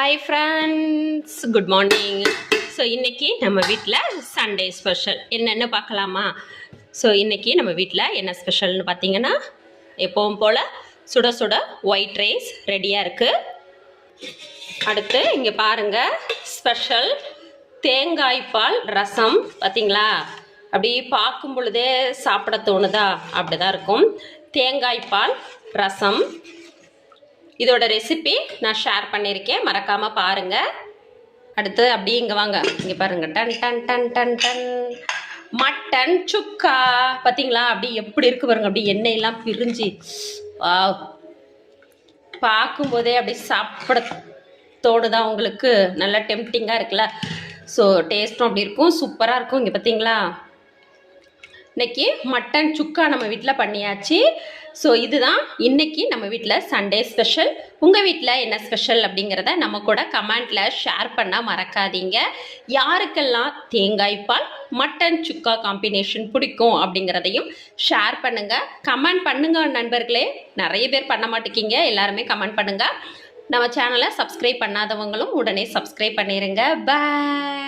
Hi friends, good morning. So இன்றைக்கி நம்ம வீட்டில் சண்டே ஸ்பெஷல் என்னென்னு பார்க்கலாமா? ஸோ இன்றைக்கி நம்ம வீட்டில் என்ன ஸ்பெஷல்னு பார்த்தீங்கன்னா, எப்பவும் போல் சுட சுட ஒயிட் ரைஸ் ரெடியாக இருக்குது. அடுத்து இங்கே பாருங்கள், ஸ்பெஷல் தேங்காய் பால் ரசம். பார்த்தீங்களா, அப்படி பார்க்கும் பொழுதே சாப்பிட தோணுதா? அப்படி தான் இருக்கும். தேங்காய் பால் ரசம், இதோட ரெசிபி நான் ஷேர் பண்ணியிருக்கேன், மறக்காமல் பாருங்கள். அடுத்து அப்படி இங்கே வாங்க, இங்கே பாருங்கள், டன் டன் டன் டன் டன் மட்டன் சுக்கா. பார்த்தீங்களா, அப்படி எப்படி இருக்கு பாருங்க, அப்படி எண்ணெயெல்லாம் பிரிஞ்சு பார்க்கும்போதே அப்படி சாப்பிட தோடுதான் உங்களுக்கு. நல்லா டெம்ப்டிங்காக இருக்குல்ல. ஸோ டேஸ்ட்டும் அப்படி இருக்கும், சூப்பராக இருக்கும். இங்கே பார்த்தீங்களா, இன்னைக்கு மட்டன் சுக்கா நம்ம வீட்டில் பண்ணியாச்சு. ஸோ இதுதான் இன்னைக்கு நம்ம வீட்டில் சண்டே ஸ்பெஷல். உங்கள் வீட்டில் என்ன ஸ்பெஷல் அப்படிங்கிறத நம்ம கூட கமெண்ட்டில் ஷேர் பண்ண மறக்காதீங்க. யாருக்கெல்லாம் தேங்காய் பால் மட்டன் சுக்கா காம்பினேஷன் பிடிக்கும் அப்படிங்கிறதையும் ஷேர் பண்ணுங்கள், கமெண்ட் பண்ணுங்கள் நண்பர்களே. நிறைய பேர் பண்ண மாட்டேங்கிங்க, எல்லாருமே கமெண்ட் பண்ணுங்கள். நம்ம சேனலை சப்ஸ்கிரைப் பண்ணாதவங்களும் உடனே சப்ஸ்கிரைப் பண்ணிடுங்க. பாய்.